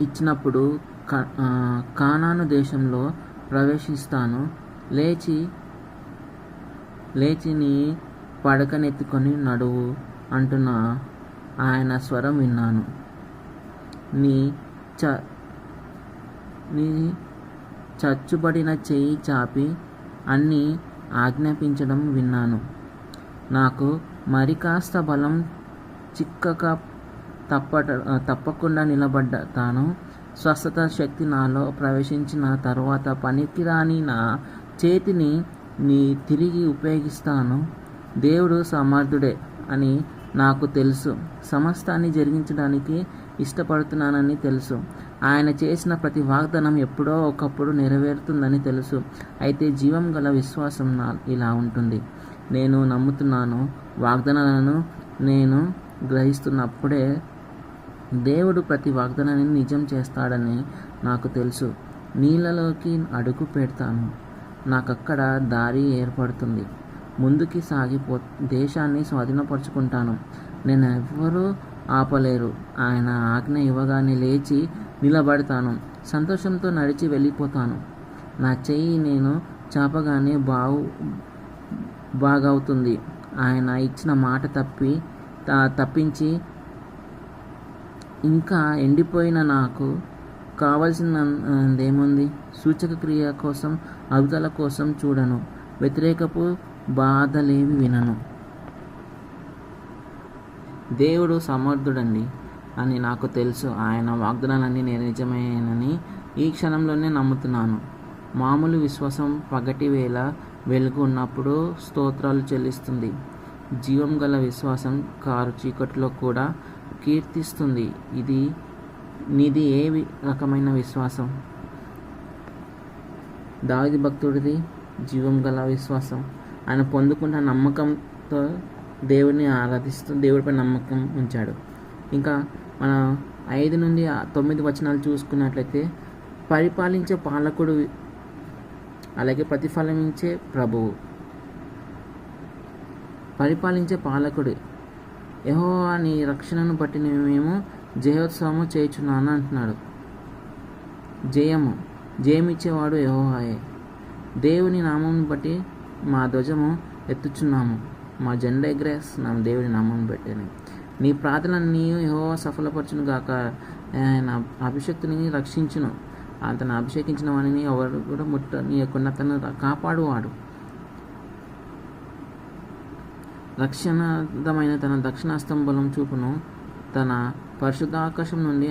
ఇచ్చినప్పుడు కానాను దేశంలో ప్రవేశిస్తాను. లేచి నీ పడకనెత్తుకొని నడువు అంటున్న ఆయన స్వరం విన్నాను. నీ చచ్చుబడిన చెయ్యి చాపి అన్నీ ఆజ్ఞాపించడం విన్నాను. నాకు మరి కాస్త బలం చిక్కక తప్పకుండా నిలబడ్డాను. స్వస్థత శక్తి నాలో ప్రవేశించిన తరువాత పనికిరాని నా చేతిని తిరిగి ఉపయోగిస్తాను. దేవుడు సమర్థుడే అని నాకు తెలుసు. సమస్తాన్ని జరిగించడానికి ఇష్టపడుతున్నానని తెలుసు. ఆయన చేసిన ప్రతి వాగ్దానం ఎప్పుడో ఒకప్పుడు నెరవేరుతుందని తెలుసు. అయితే జీవం గల విశ్వాసం ఇలా ఉంటుంది. నేను నమ్ముతున్నాను. వాగ్దానాలను నేను గ్రహిస్తున్నప్పుడే దేవుడు ప్రతి వాగ్దానాన్ని నిజం చేస్తాడని నాకు తెలుసు. నీళ్ళలోకి అడుగు పెడతాను. నాకక్కడ దారి ఏర్పడుతుంది. ముందుకి దేశాన్ని స్వాధీనపరుచుకుంటాను. ఎవ్వరూ ఆపలేరు. ఆయన ఆజ్ఞ ఇవ్వగానే లేచి నిలబడతాను. సంతోషంతో నడిచి వెళ్ళిపోతాను. నా చెయ్యి నేను చాపగానే బాగవుతుంది. ఆయన ఇచ్చిన మాట తప్పించి ఇంకా ఎండిపోయిన నాకు కావలసినదేముంది? సూచక క్రియ కోసం, అద్భుతాల కోసం చూడను. వ్యతిరేకపు బాధలేవి వినను. దేవుడు సమర్థుడండి అని నాకు తెలుసు. ఆయన వాగ్దానాలన్నీ నిజమేనని ఈ క్షణంలోనే నమ్ముతున్నాను. మామూలు విశ్వాసం పగటి వేళ వెలుగు ఉన్నప్పుడు స్తోత్రాలు చెల్లిస్తుంది. జీవం గల విశ్వాసం కారు చీకట్లో కూడా కీర్తిస్తుంది. నీది ఏ రకమైన విశ్వాసం? దావీదు భక్తుడిది జీవం గల విశ్వాసం. ఆయన పొందుకున్న నమ్మకంతో దేవుడిని ఆరాధిస్తూ దేవుడిపై నమ్మకం ఉంచాడు. ఇంకా మన 5 నుండి 9 వచనాలు చూసుకున్నట్లయితే, పరిపాలించే పాలకుడు అలాగే ప్రతిఫలమించే ప్రభువు. పరిపాలించే పాలకుడు యెహోవా నీ రక్షణను బట్టి మేము జయోత్సవము చేయుచున్నాను అంటున్నాడు. జయమిచ్చేవాడు యెహోవాయే. దేవుని నామం బట్టి మా ధ్వజము ఎత్తుచున్నాము, మా జెండా ఎగరేస్తున్నాము దేవుని నామం బట్టి. నీ ప్రార్థనని యెహోవా సఫలపరచును గాక. ఆయన అభిషక్తుని రక్షించును. అతను అభిషేకించిన వాడిని ఎవరు కూడా ముట్టనీయకుండా తను కాపాడువాడు. రక్షణార్థమైన తన దక్షిణాస్తం బలం చూపును. తన పరిశుద్ధాకాశం నుండి